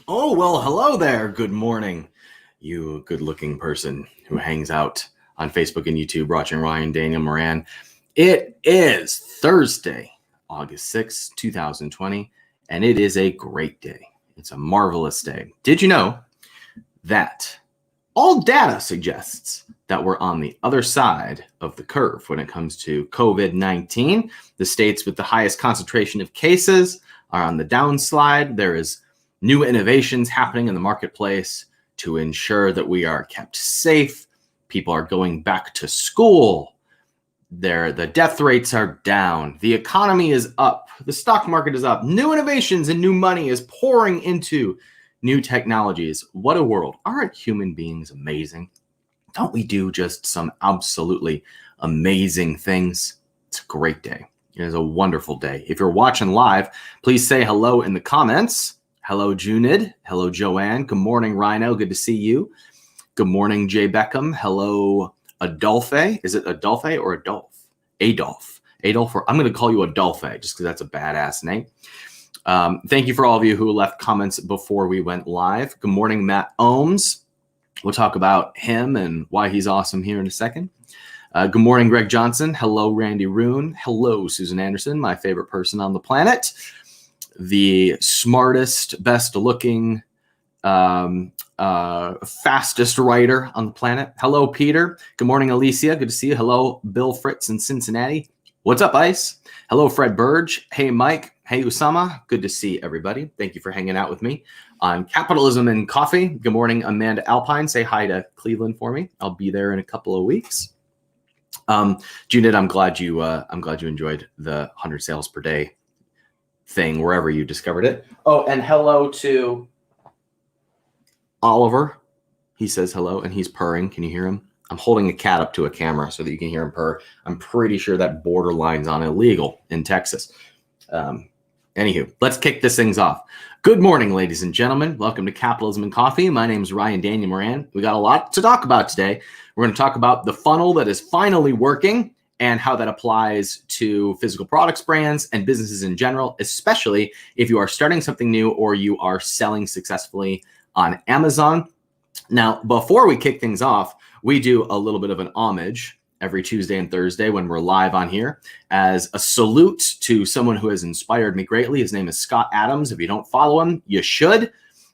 Oh, well, hello there. Good morning, you good-looking person who hangs out on Facebook and YouTube watching Ryan Daniel Moran. It is Thursday, August 6th, 2020, and it is a great day. It's a marvelous day. Did you know that all data suggests that we're on the other side of the curve when it comes to COVID-19? The states with the highest concentration of cases are on the downslide. There is new innovations happening in the marketplace to ensure that we are kept safe. People are going back to school. The death rates are down. The economy is up. The stock market is up. New innovations and new money is pouring into new technologies. What a world. Aren't human beings amazing? Don't we do just some absolutely amazing things? It's a great day. It is a wonderful day. If you're watching live, please say hello in the comments. Hello, Junid. Hello, Joanne. Good morning, Rhino. Good to see you. Good morning, Jay Beckham. Hello, Adolphe. Is it Adolphe or Adolph? Adolph. Adolph. I'm going to call you Adolphe just because that's a badass name. Thank you for all of you who left comments before we went live. Good morning, Matt Ohms. We'll talk about him and why he's awesome here in a second. Good morning, Greg Johnson. Hello, Randy Roon. Hello, Susan Anderson, my favorite person on the planet. The smartest, best looking, fastest writer on the planet. Hello, Peter. Good morning, Alicia. Good to see you. Hello, Bill Fritz in Cincinnati. What's up, Ice? Hello, Fred Burge. Hey, Mike. Hey, Usama. Good to see everybody. Thank you for hanging out with me on Capitalism and Coffee. Good morning, Amanda Alpine. Say hi to Cleveland for me. I'll be there in a couple of weeks. Junid, I'm glad you enjoyed the 100 sales per day thing wherever you discovered it. Oh, and hello to Oliver. He says hello and he's purring. Can you hear him? I'm holding a cat up to a camera so that you can hear him purr. I'm pretty sure that borderlines on illegal in Texas. Anywho, let's kick this things off. Good morning, ladies and gentlemen. Welcome to Capitalism and Coffee. My name is Ryan Daniel Moran. We got a lot to talk about today. We're going to talk about the funnel that is finally working and how that applies to physical products brands and businesses in general, especially if you are starting something new or you are selling successfully on Amazon. Now, before we kick things off, we do a little bit of an homage every Tuesday and Thursday when we're live on here as a salute to someone who has inspired me greatly. His name is Scott Adams. If you don't follow him, you should.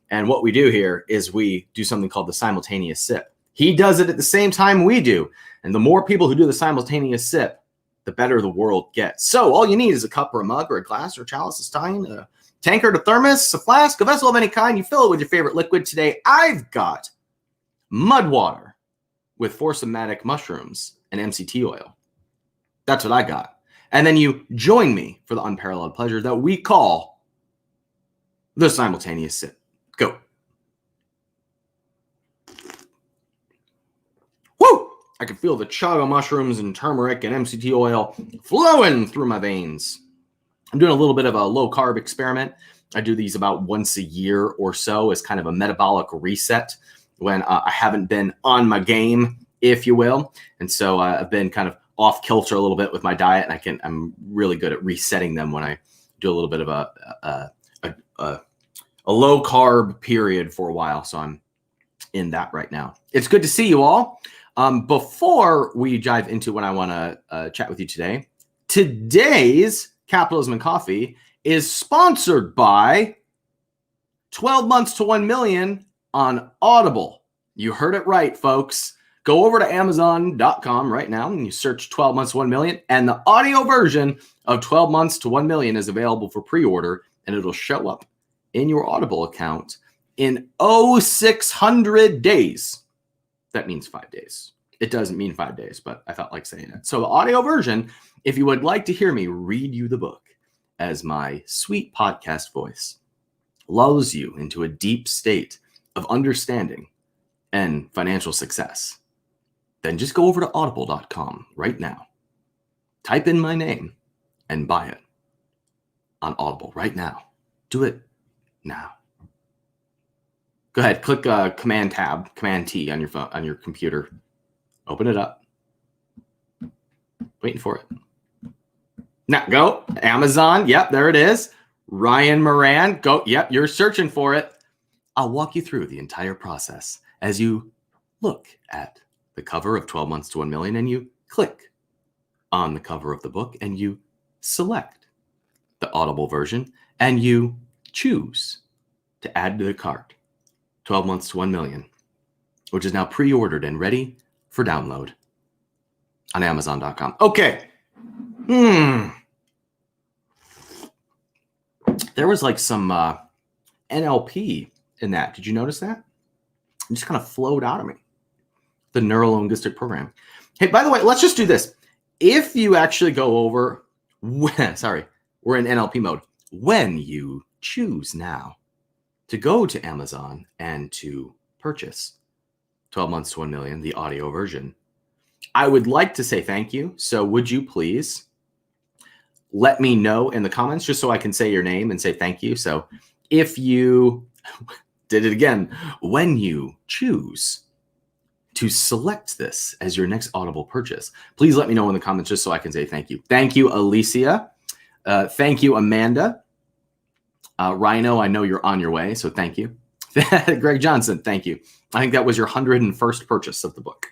And what we do here is we do something called the simultaneous sip. He does it at the same time we do. And the more people who do the simultaneous sip, the better the world gets. So all you need is a cup or a mug or a glass or a chalice, a stein, a tankard, a thermos, a flask, a vessel of any kind. You fill it with your favorite liquid. Today, I've got mud water with 4 somatic mushrooms and MCT oil. That's what I got. And then you join me for the unparalleled pleasure that we call the simultaneous sip. Go. Woo! I can feel the chaga mushrooms and turmeric and MCT oil flowing through my veins. I'm doing a little bit of a low carb experiment. I do these about once a year or so as kind of a metabolic reset when I haven't been on my game, if you will. And so I've been kind of off kilter a little bit with my diet, and I'm really good at resetting them when I do a little bit of a low carb period for a while. So I'm in that right now. It's good to see you all. Before we dive into what I want to chat with you today, today's Capitalism and Coffee is sponsored by 12 months to 1 million on Audible. You heard it right, folks. Go over to Amazon.com right now and you search 12 months to 1 million. And the audio version of 12 months to 1 million is available for pre-order, and it'll show up in your Audible account in 600 days. That means 5 days. It doesn't mean 5 days, but I felt like saying it. So the audio version, if you would like to hear me read you the book as my sweet podcast voice lulls you into a deep state of understanding and financial success, then just go over to audible.com right now. Type in my name and buy it on Audible right now. Do it now. Go ahead, click Command T on your phone, on your computer. Open it up. Waiting for it. Now go Amazon. Yep, there it is. Ryan Moran, go. Yep, you're searching for it. I'll walk you through the entire process as you look at the cover of 12 Months to 1 Million and you click on the cover of the book and you select the Audible version and you choose to add to the cart 12 Months to 1 Million, which is now pre-ordered and ready for download on Amazon.com. Okay. There was like some NLP in that. Did you notice that? It just kind of flowed out of me. The neuro-linguistic program. Hey, by the way, let's just do this. If you actually go over, we're in NLP mode. When you choose now to go to Amazon and to purchase 12 Months to 1 Million, the audio version, I would like to say thank you. So would you please let me know in the comments just so I can say your name and say thank you. So if you did it again, when you choose to select this as your next Audible purchase, please let me know in the comments just so I can say thank you. Thank you, Alicia. Thank you, Amanda. Rhino, I know you're on your way, so thank you. Greg Johnson, thank you. I think that was your 101st purchase of the book.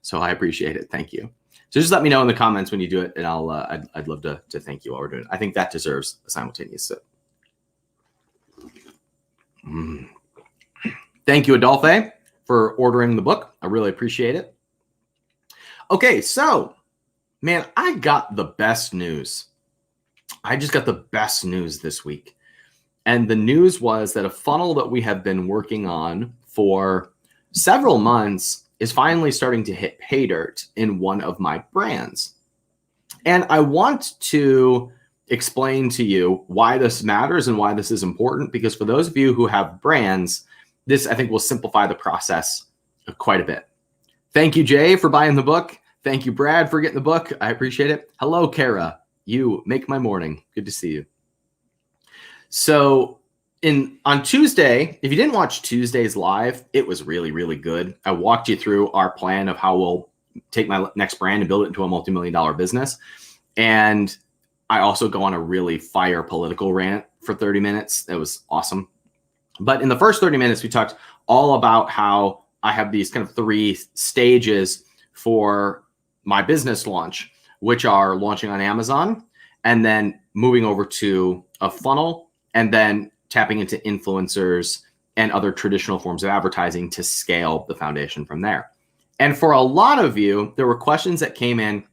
So I appreciate it. Thank you. So just let me know in the comments when you do it, and I'd love to thank you while we're doing it. I think that deserves a simultaneous sip. Thank you, Adolphe, for ordering the book. I really appreciate it. Okay, so, man, I got the best news. I just got the best news this week. And the news was that a funnel that we have been working on for several months is finally starting to hit pay dirt in one of my brands. And I want to explain to you why this matters and why this is important, because for those of you who have brands, this, I think, will simplify the process quite a bit. Thank you, Jay, for buying the book. Thank you, Brad, for getting the book. I appreciate it. Hello, Kara. You make my morning. Good to see you. So on Tuesday, if you didn't watch Tuesday's live, it was really, really good. I walked you through our plan of how we'll take my next brand and build it into a multi-million-dollar business. And I also go on a really fire political rant for 30 minutes. It was awesome. But in the first 30 minutes, we talked all about how I have these kind of 3 stages for my business launch, which are launching on Amazon and then moving over to a funnel and then tapping into influencers and other traditional forms of advertising to scale the foundation from there. And for a lot of you, there were questions that came in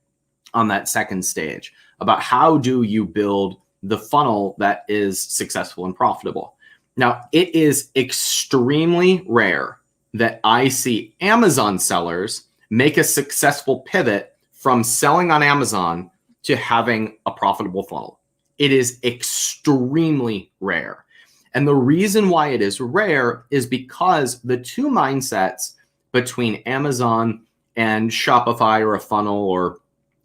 on that second stage about how do you build the funnel that is successful and profitable. Now, it is extremely rare that I see Amazon sellers make a successful pivot from selling on Amazon to having a profitable funnel. It is extremely rare. And the reason why it is rare is because the two mindsets between Amazon and Shopify or a funnel or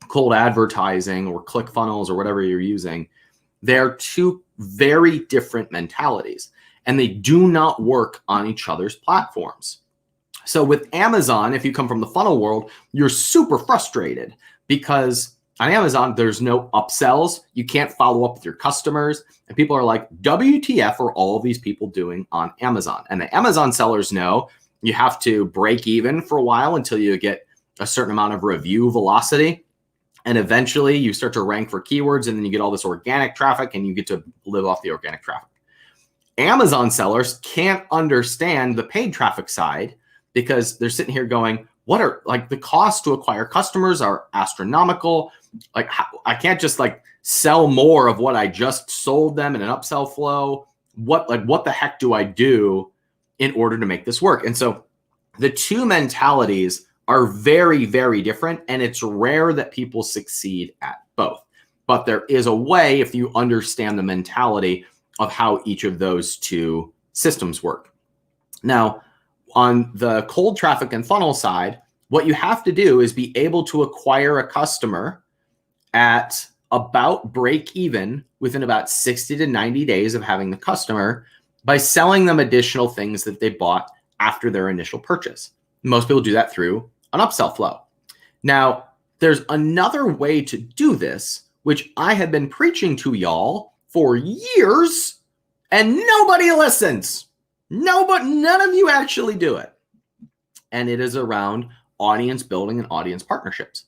cold advertising or ClickFunnels or whatever you're using, they're two very different mentalities and they do not work on each other's platforms. So with Amazon, if you come from the funnel world, you're super frustrated because on Amazon, there's no upsells. You can't follow up with your customers. And people are like, WTF are all these people doing on Amazon? And the Amazon sellers know you have to break even for a while until you get a certain amount of review velocity. And eventually you start to rank for keywords and then you get all this organic traffic and you get to live off the organic traffic. Amazon sellers can't understand the paid traffic side because they're sitting here going, what are like the costs to acquire customers are astronomical. Like I can't just like sell more of what I just sold them in an upsell flow. What the heck do I do in order to make this work? And so the two mentalities are very, very different. And it's rare that people succeed at both. But there is a way if you understand the mentality of how each of those two systems work. Now, on the cold traffic and funnel side, what you have to do is be able to acquire a customer at about break even within about 60 to 90 days of having the customer by selling them additional things that they bought after their initial purchase. Most people do that through an upsell flow. Now, there's another way to do this, which I have been preaching to y'all for years and nobody listens. None of you actually do it. And it is around audience building and audience partnerships.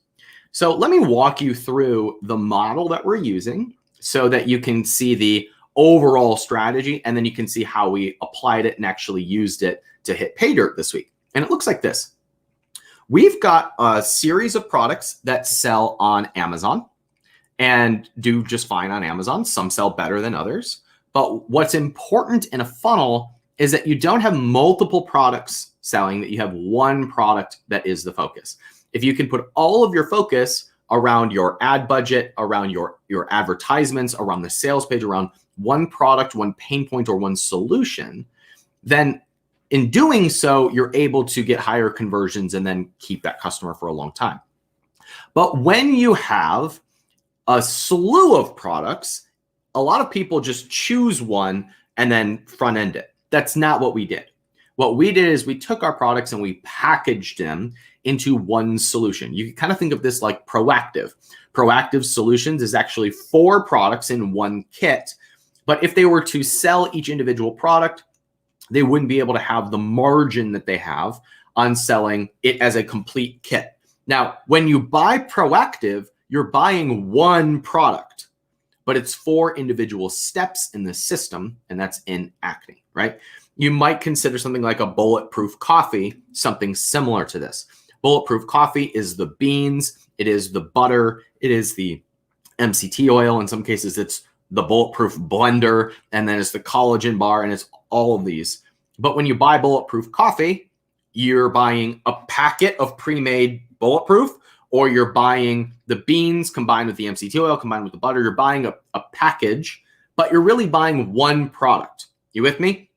So let me walk you through the model that we're using so that you can see the overall strategy, and then you can see how we applied it and actually used it to hit pay dirt this week. And it looks like this. We've got a series of products that sell on Amazon and do just fine on Amazon. Some sell better than others. But what's important in a funnel is that you don't have multiple products selling, that you have one product that is the focus. If you can put all of your focus around your ad budget, around your advertisements, around the sales page, around one product, one pain point, or one solution, then in doing so, you're able to get higher conversions and then keep that customer for a long time. But when you have a slew of products, a lot of people just choose one and then front end it. That's not what we did. What we did is we took our products and we packaged them into one solution. You can kind of think of this like proactive. Proactive solutions is actually 4 products in one kit. But if they were to sell each individual product, they wouldn't be able to have the margin that they have on selling it as a complete kit. Now, when you buy proactive, you're buying one product, but it's 4 individual steps in the system, and that's in acne, right? You might consider something like a bulletproof coffee, something similar to this. Bulletproof coffee is the beans, it is the butter, it is the MCT oil. In some cases, it's the bulletproof blender, and then it's the collagen bar, and it's all of these. But when you buy bulletproof coffee, you're buying a packet of pre-made bulletproof, or you're buying the beans combined with the MCT oil, combined with the butter. You're buying a package, but you're really buying one product. You with me?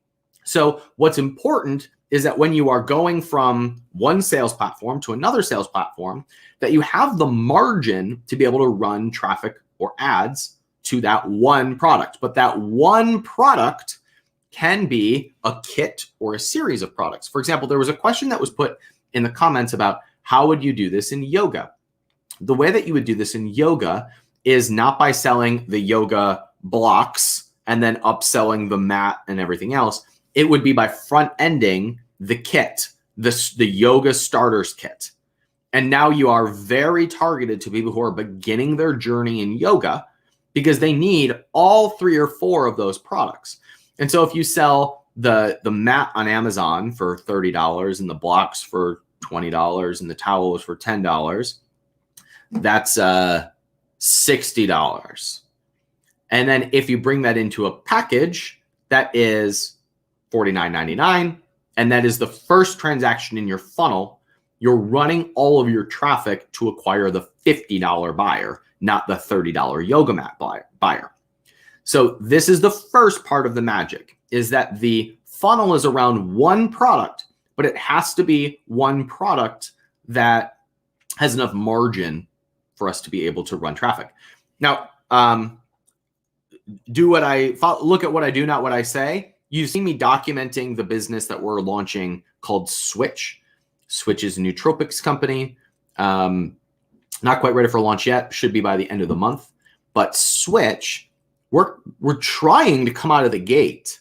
So what's important is that when you are going from one sales platform to another sales platform, that you have the margin to be able to run traffic or ads to that one product. But that one product can be a kit or a series of products. For example, there was a question that was put in the comments about how would you do this in yoga? The way that you would do this in yoga is not by selling the yoga blocks and then upselling the mat and everything else. It would be by front ending the kit, the yoga starters kit. And now you are very targeted to people who are beginning their journey in yoga because they need all 3 or 4 of those products. And so if you sell the mat on Amazon for $30 and the blocks for $20 and the towels for $10, that's $60. And then if you bring that into a package, that is $49.99. And that is the first transaction in your funnel. You're running all of your traffic to acquire the $50 buyer, not the $30 yoga mat buyer. So this is the first part of the magic, is that the funnel is around one product, but it has to be one product that has enough margin for us to be able to run traffic. Now, look at what I do, not what I say. You've seen me documenting the business that we're launching called Switch. Switch is a nootropics company. Not quite ready for launch yet. Should be by the end of the month. But Switch, we're trying to come out of the gate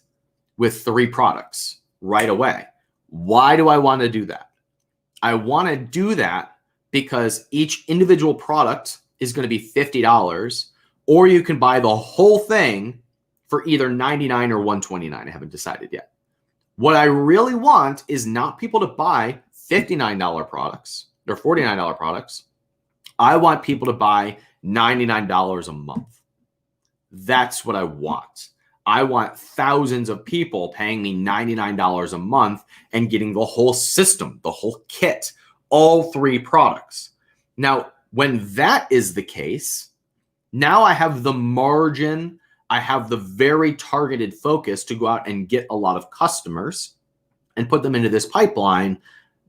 with 3 products right away. Why do I want to do that? I want to do that because each individual product is going to be $50, or you can buy the whole thing for either $99 or $129. I haven't decided yet. What I really want is not people to buy $59 products or $49 products. I want people to buy $99 a month. That's what I want. I want thousands of people paying me $99 a month and getting the whole system, the whole kit, all 3 products. Now, when that is the case, now I have the margin, I have the very targeted focus to go out and get a lot of customers and put them into this pipeline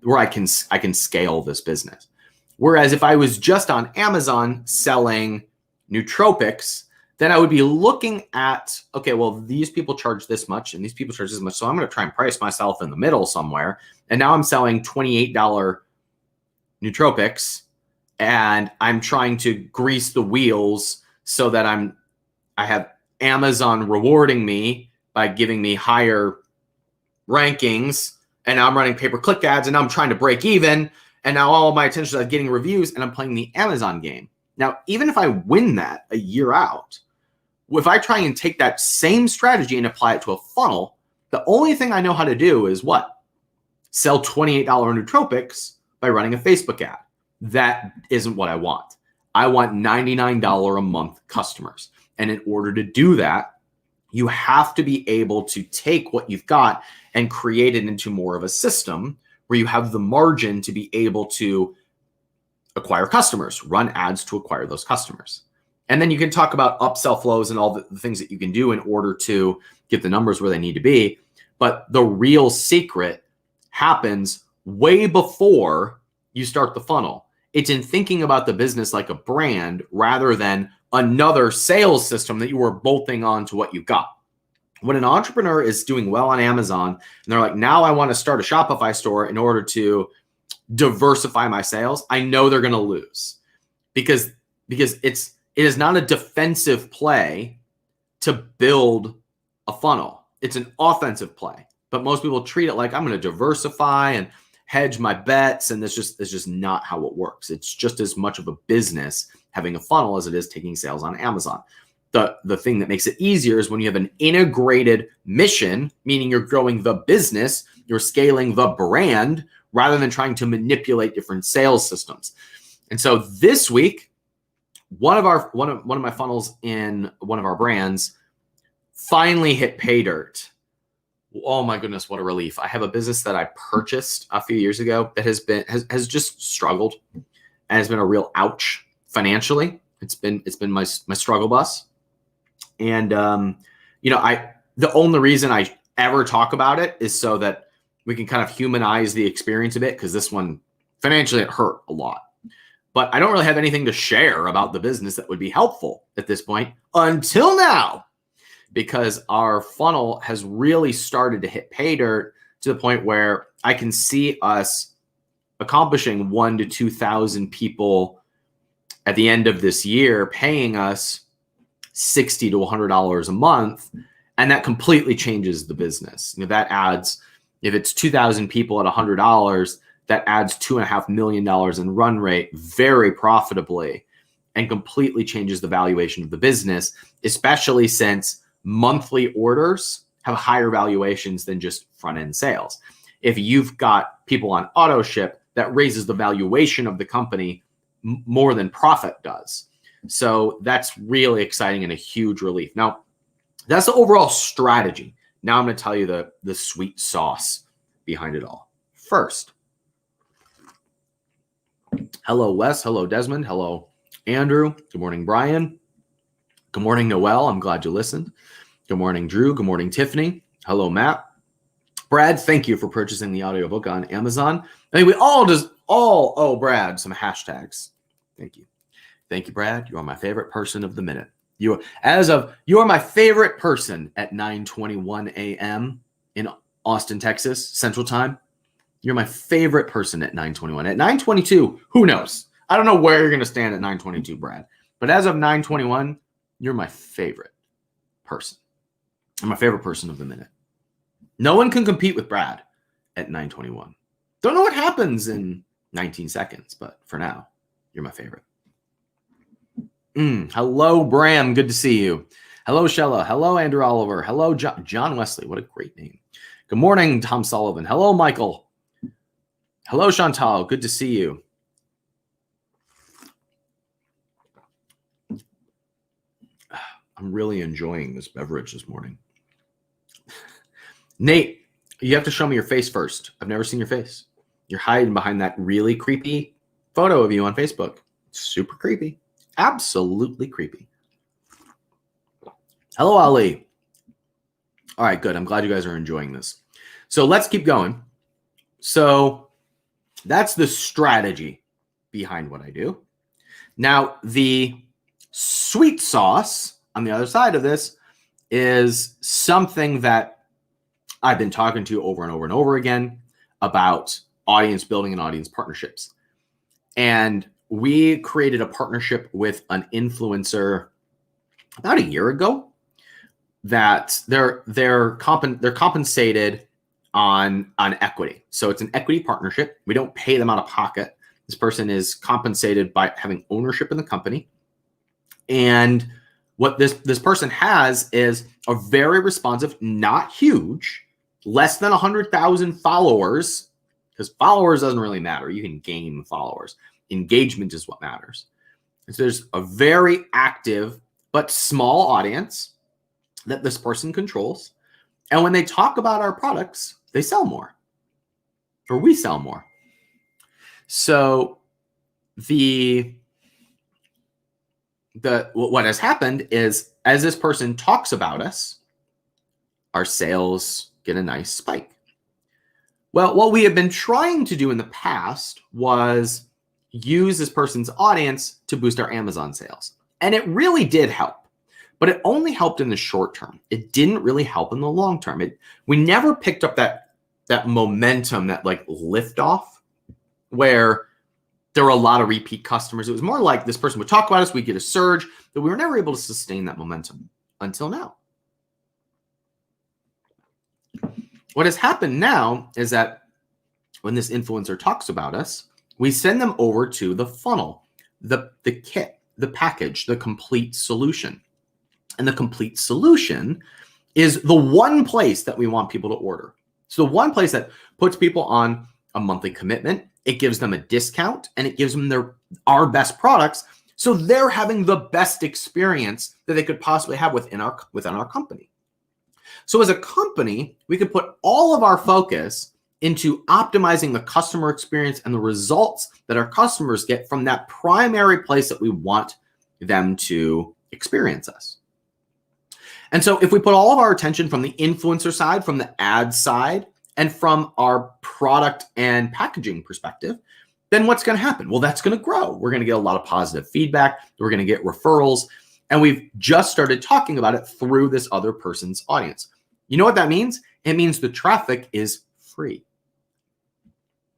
where I can scale this business. Whereas if I was just on Amazon selling nootropics, then I would be looking at, okay, well, these people charge this much and these people charge this much. So I'm going to try and price myself in the middle somewhere. And now I'm selling $28 nootropics and I'm trying to grease the wheels so that I have Amazon rewarding me by giving me higher rankings, and now I'm running pay-per-click ads, and now I'm trying to break even, and now all of my attention is getting reviews, and I'm playing the Amazon game. Now, even if I win that a year out, if I try and take that same strategy and apply it to a funnel, the only thing I know how to do is what? Sell $28 nootropics by running a Facebook ad. That isn't what I want. I want $99 a month customers. And in order to do that, you have to be able to take what you've got and create it into more of a system where you have the margin to be able to acquire customers, run ads to acquire those customers. And then you can talk about upsell flows and all the things that you can do in order to get the numbers where they need to be. But the real secret happens way before you start the funnel. It's in thinking about the business like a brand rather than another sales system that you are bolting on to what you've got. When an entrepreneur is doing well on Amazon and they're like, now I want to start a Shopify store in order to diversify my sales, I know they're going to lose because it is not a defensive play to build a funnel. It's an offensive play. But most people treat it like I'm going to diversify and hedge my bets, and it's just not how it works. It's just as much of a business having a funnel as it is taking sales on Amazon. The thing that makes it easier is when you have an integrated mission, meaning you're growing the business, you're scaling the brand rather than trying to manipulate different sales systems. And so this week, one of my funnels in one of our brands finally hit pay dirt. Oh my goodness, what a relief. I have a business that I purchased a few years ago that has just struggled and has been a real ouch financially. It's been my struggle bus. And the only reason I ever talk about it is so that we can kind of humanize the experience a bit, because this one financially it hurt a lot. But I don't really have anything to share about the business that would be helpful at this point until now, because our funnel has really started to hit pay dirt to the point where I can see us accomplishing 1,000 to 2,000 people at the end of this year, paying us $60 to $100 a month. And that completely changes the business. That adds, if it's 2,000 people at $100, that adds $2.5 million in run rate very profitably and completely changes the valuation of the business, especially since monthly orders have higher valuations than just front-end sales. If you've got people on auto ship, that raises the valuation of the company more than profit does. So that's really exciting and a huge relief. Now, that's the overall strategy. Now I'm going to tell you the sweet sauce behind it all. First, hello, Wes. Hello, Desmond. Hello, Andrew. Good morning, Brian. Good morning, Noel. I'm glad you listened. Good morning, Drew. Good morning, Tiffany. Hello, Matt. Brad, thank you for purchasing the audiobook on Amazon. I think we all owe Brad some hashtags. Thank you. Thank you, Brad. You are my favorite person of the minute. You are my favorite person at 9:21 a.m. in Austin, Texas, Central Time. You're my favorite person at 9:21. At 9:22, who knows? I don't know where you're going to stand at 9:22, Brad. But as of 9:21, you're my favorite person. I'm my favorite person of the minute. No one can compete with Brad at 9:21. Don't know what happens in 19 seconds, but for now, you're my favorite. Hello, Bram. Good to see you. Hello, Shella. Hello, Andrew Oliver. Hello, John Wesley. What a great name. Good morning, Tom Sullivan. Hello, Michael. Hello, Chantal. Good to see you. I'm really enjoying this beverage this morning. Nate, you have to show me your face first. I've never seen your face. You're hiding behind that really creepy photo of you on Facebook. Super creepy. Absolutely creepy. Hello, Ali. All right, good. I'm glad you guys are enjoying this. So let's keep going. So that's the strategy behind what I do. Now, the sweet sauce on the other side of this is something that I've been talking to over and over and over again about audience building and audience partnerships. And we created a partnership with an influencer about a year ago that they're compensated on equity. So it's an equity partnership. We don't pay them out of pocket. This person is compensated by having ownership in the company. And what this person has is a very responsive, not huge, less than 100,000 followers, because followers doesn't really matter. You can gain followers. Engagement is what matters. And so there's a very active but small audience that this person controls. And when they talk about our products, they sell more, or we sell more. So what has happened is, as this person talks about us, our sales get a nice spike. Well, what we have been trying to do in the past was use this person's audience to boost our Amazon sales. And it really did help, but it only helped in the short term. It didn't really help in the long term. We never picked up that momentum, that like liftoff, where there were a lot of repeat customers. It was more like this person would talk about us, we'd get a surge, but we were never able to sustain that momentum until now. What has happened now is that when this influencer talks about us, we send them over to the funnel, the kit, the package, the complete solution. And the complete solution is the one place that we want people to order. So the one place that puts people on a monthly commitment, it gives them a discount, and it gives them our best products. So they're having the best experience that they could possibly have within our company. So as a company, we could put all of our focus into optimizing the customer experience and the results that our customers get from that primary place that we want them to experience us. And so if we put all of our attention from the influencer side, from the ad side, and from our product and packaging perspective, then what's going to happen? Well, that's going to grow. We're going to get a lot of positive feedback. We're going to get referrals. And we've just started talking about it through this other person's audience. You know what that means? It means the traffic is free.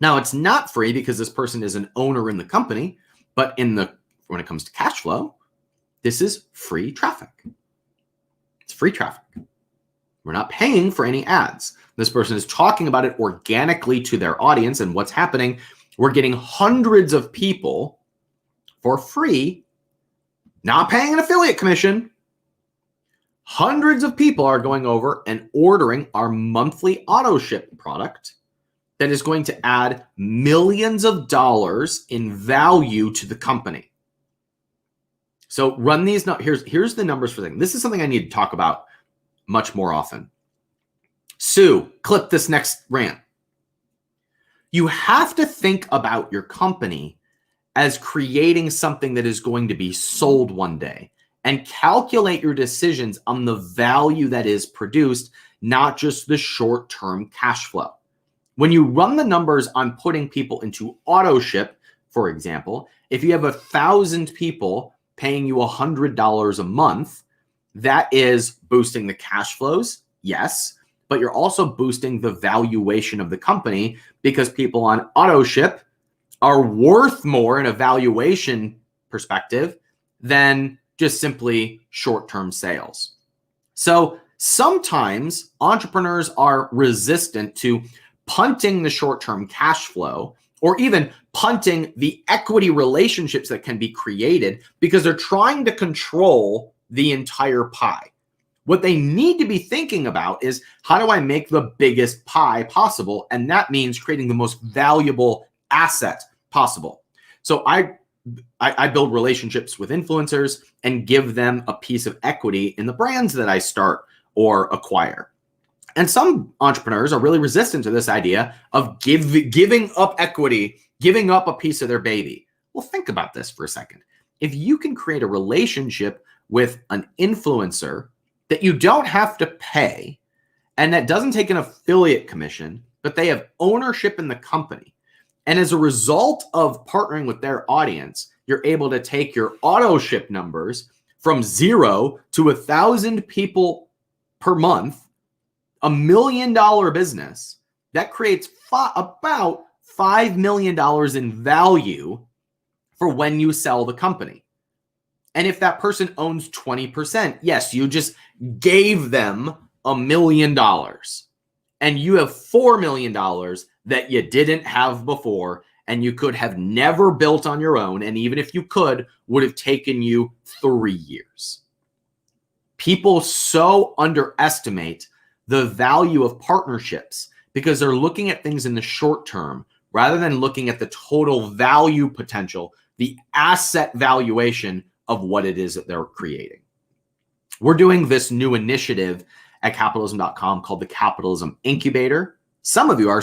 Now, it's not free because this person is an owner in the company, but when it comes to cash flow, this is free traffic. It's free traffic. We're not paying for any ads. This person is talking about it organically to their audience, and what's happening, we're getting hundreds of people for free, not paying an affiliate commission. Hundreds of people are going over and ordering our monthly auto ship product that is going to add millions of dollars in value to the company. So run these. Here's the numbers for things. This is something I need to talk about much more often. Sue, clip this next rant. You have to think about your company as creating something that is going to be sold one day, and calculate your decisions on the value that is produced, not just the short-term cash flow. When you run the numbers on putting people into auto ship, for example, if you have 1,000 people paying you $100 a month, that is boosting the cash flows, yes, but you're also boosting the valuation of the company, because people on auto ship are worth more in a valuation perspective than just simply short-term sales. So sometimes entrepreneurs are resistant to punting the short-term cash flow, or even punting the equity relationships that can be created, because they're trying to control the entire pie. What they need to be thinking about is, how do I make the biggest pie possible? And that means creating the most valuable asset possible. So I build relationships with influencers and give them a piece of equity in the brands that I start or acquire. And some entrepreneurs are really resistant to this idea of giving up equity, giving up a piece of their baby. Well, think about this for a second. If you can create a relationship with an influencer that you don't have to pay, and that doesn't take an affiliate commission, but they have ownership in the company, and as a result of partnering with their audience, you're able to take your auto ship numbers from 0 to 1,000 people per month, $1 million business, that creates about $5 million in value for when you sell the company. And if that person owns 20%, yes, you just gave them $1 million and you have $4 million that you didn't have before and you could have never built on your own. And even if you could, would have taken you 3 years. People so underestimate the value of partnerships because they're looking at things in the short term rather than looking at the total value potential, the asset valuation of what it is that they're creating. We're doing this new initiative at capitalism.com called the Capitalism Incubator. Some of you are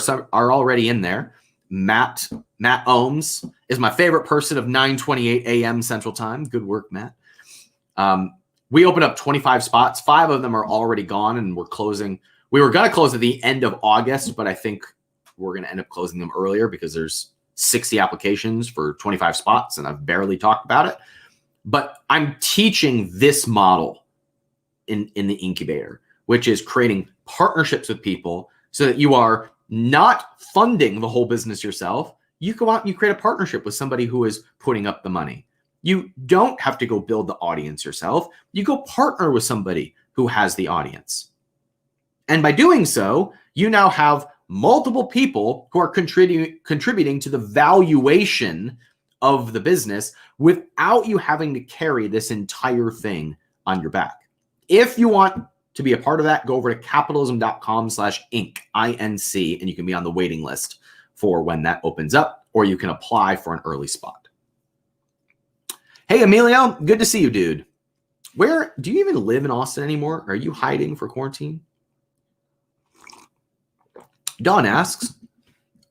already in there. Matt Ohms is my favorite person of 9:28 a.m. Central Time. Good work, Matt. We opened up 25 spots. 5 of them are already gone, and we're closing. We were going to close at the end of August, but I think we're going to end up closing them earlier because there's 60 applications for 25 spots, and I've barely talked about it. But I'm teaching this model in the incubator, which is creating partnerships with people so that you are not funding the whole business yourself. You go out and you create a partnership with somebody who is putting up the money. You don't have to go build the audience yourself. You go partner with somebody who has the audience. And by doing so, you now have multiple people who are contributing to the valuation of the business without you having to carry this entire thing on your back. If you want to be a part of that, go over to capitalism.com/inc, INC, and you can be on the waiting list for when that opens up, or you can apply for an early spot. Hey, Emilio, good to see you, dude. Where do you even live in Austin anymore? Are you hiding for quarantine? Don asks,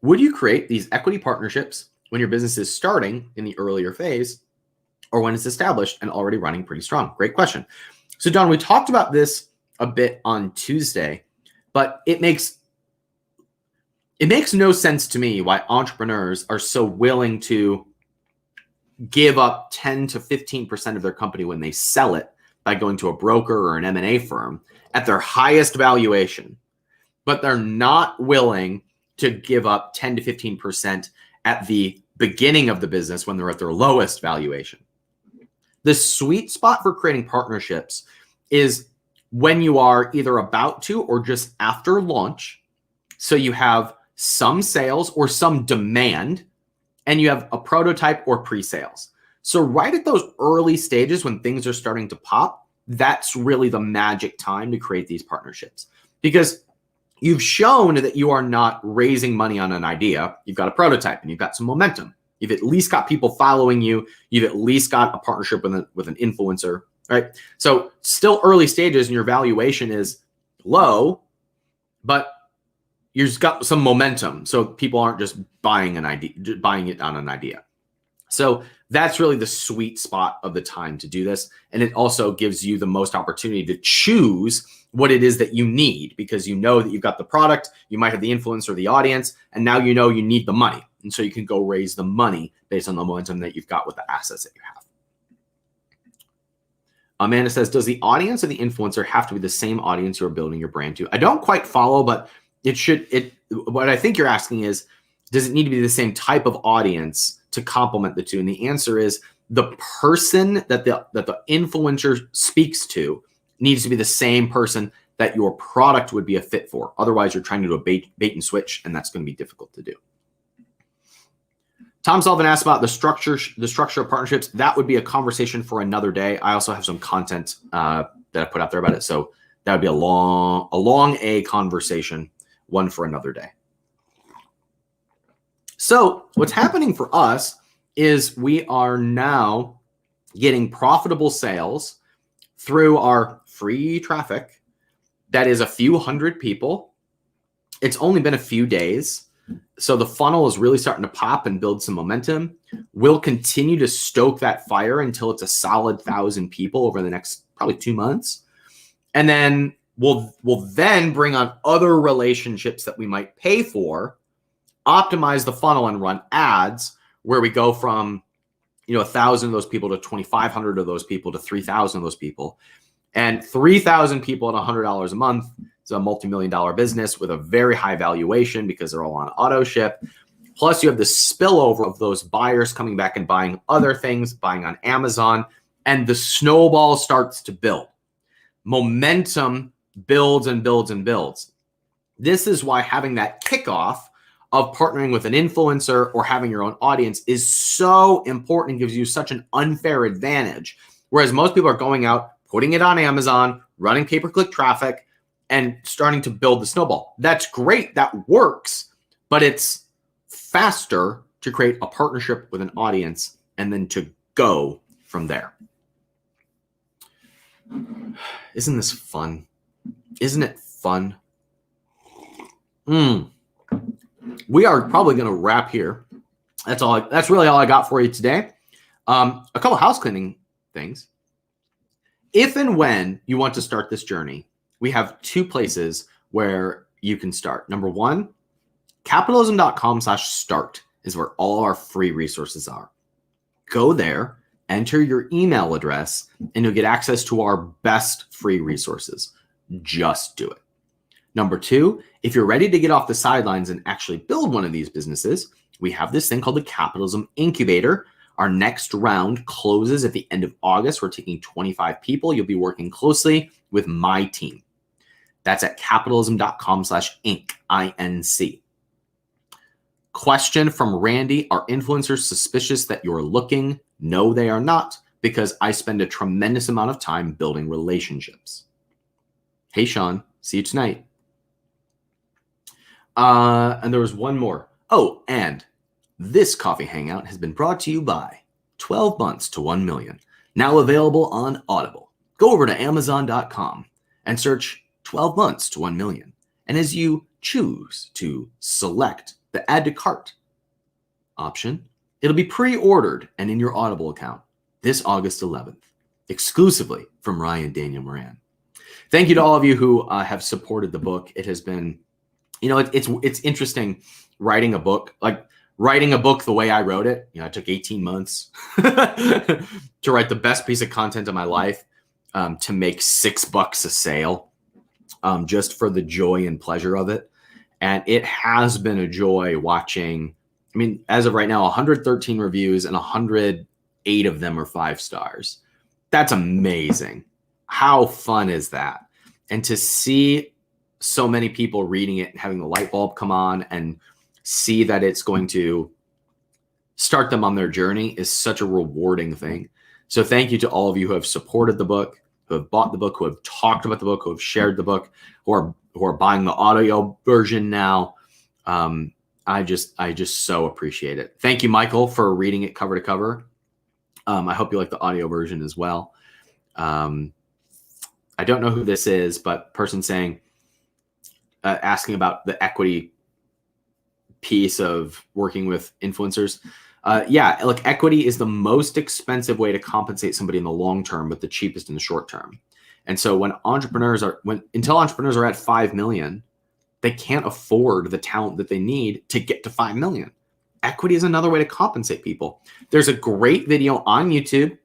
would you create these equity partnerships when your business is starting in the earlier phase or when it's established and already running pretty strong? Great question. So, Don, we talked about this a bit on Tuesday, but it makes no sense to me why entrepreneurs are so willing to give up 10 to 15% of their company when they sell it by going to a broker or an M&A firm at their highest valuation, but they're not willing to give up 10 to 15% at the beginning of the business when they're at their lowest valuation. The sweet spot for creating partnerships is when you are either about to or just after launch. So you have some sales or some demand, and you have a prototype or pre-sales. So right at those early stages when things are starting to pop, that's really the magic time to create these partnerships, because you've shown that you are not raising money on an idea. You've got a prototype and you've got some momentum. You've at least got people following you. You've at least got a partnership with an influencer, right? So still early stages and your valuation is low, but you've got some momentum. So people aren't just buying it on an idea. So that's really the sweet spot of the time to do this. And it also gives you the most opportunity to choose what it is that you need, because you know that you've got the product, you might have the influence or the audience, and now you know you need the money. And so you can go raise the money based on the momentum that you've got with the assets that you have. Amanda says, does the audience or the influencer have to be the same audience you're building your brand to? I don't quite follow, but what I think you're asking is, does it need to be the same type of audience to complement the two? And the answer is the person that the influencer speaks to needs to be the same person that your product would be a fit for. Otherwise, you're trying to do a bait and switch, and that's going to be difficult to do. Tom Sullivan asked about the structure of partnerships. That would be a conversation for another day. I also have some content that I put out there about it. So that would be a long conversation, one for another day. So what's happening for us is we are now getting profitable sales through our free traffic. That is a few hundred people. It's only been a few days. So the funnel is really starting to pop and build some momentum. We'll continue to stoke that fire until it's a solid 1,000 people over the next probably 2 months. And then we'll then bring on other relationships that we might pay for, optimize the funnel and run ads where we go from 1,000 of those people to 2,500 of those people to 3,000 of those people. And 3,000 people at $100 a month is a multi-million-dollar business with a very high valuation because they're all on auto ship. Plus you have the spillover of those buyers coming back and buying other things, buying on Amazon. and the snowball starts to build. Momentum builds and builds and builds. This is why having that kickoff of partnering with an influencer or having your own audience is so important and gives you such an unfair advantage. Whereas most people are going out, putting it on Amazon, running pay-per-click traffic, and starting to build the snowball. That's great. That works, but it's faster to create a partnership with an audience and then to go from there. Isn't this fun? Isn't it fun? We are probably going to wrap here. That's really all I got for you today. A couple house cleaning things. If and when you want to start this journey, we have two places where you can start. Number one, capitalism.com/start is where all our free resources are. Go there, enter your email address, and you'll get access to our best free resources. Just do it. Number two, if you're ready to get off the sidelines and actually build one of these businesses, we have this thing called the Capitalism Incubator. Our next round closes at the end of August. We're taking 25 people. You'll be working closely with my team. That's at capitalism.com/inc, INC. Question from Randy: are influencers suspicious that you're looking? No, they are not, because I spend a tremendous amount of time building relationships. Hey, Sean, see you tonight. And there was one more. Oh, and this coffee hangout has been brought to you by 12 Months to 1 Million, now available on Audible. Go over to Amazon.com and search 12 Months to 1 Million. And as you choose to select the Add to Cart option, it'll be pre-ordered and in your Audible account this August 11th, exclusively from Ryan Daniel Moran. Thank you to all of you who have supported the book. It has been, it's interesting writing a book, the way I wrote it. It took 18 months to write the best piece of content of my life, to make $6 a sale, just for the joy and pleasure of it. And it has been a joy watching. As of right now, 113 reviews and 108 of them are 5 stars. That's amazing. How fun is that? And to see so many people reading it and having the light bulb come on and see that it's going to start them on their journey is such a rewarding thing. So thank you to all of you who have supported the book, who have bought the book, who have talked about the book, who have shared the book, who are buying the audio version now. I just so appreciate it. Thank you, Michael, for reading it cover to cover. I hope you like the audio version as well. I don't know who this is, but person saying, asking about the equity piece of working with influencers. Yeah, look, equity is the most expensive way to compensate somebody in the long term, but the cheapest in the short term. And so until entrepreneurs are at 5 million, they can't afford the talent that they need to get to 5 million. Equity is another way to compensate people. There's a great video on YouTube.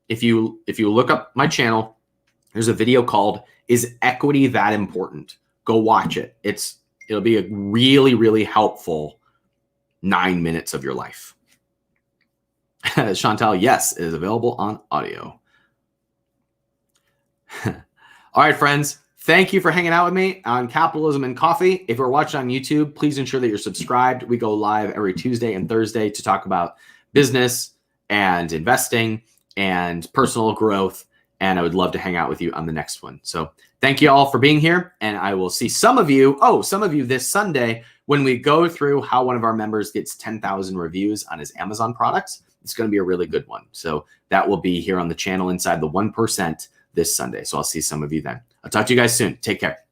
If you look up my channel, there's a video called "Is Equity That Important?" Go watch it. It'll be a really, really helpful 9 minutes of your life. Chantal, yes, it is available on audio. All right, friends. Thank you for hanging out with me on Capitalism and Coffee. If you're watching on YouTube, please ensure that you're subscribed. We go live every Tuesday and Thursday to talk about business and investing and personal growth. And I would love to hang out with you on the next one. So thank you all for being here. And I will see some of you this Sunday when we go through how one of our members gets 10,000 reviews on his Amazon products. It's going to be a really good one. So that will be here on the channel inside the 1% this Sunday. So I'll see some of you then. I'll talk to you guys soon. Take care.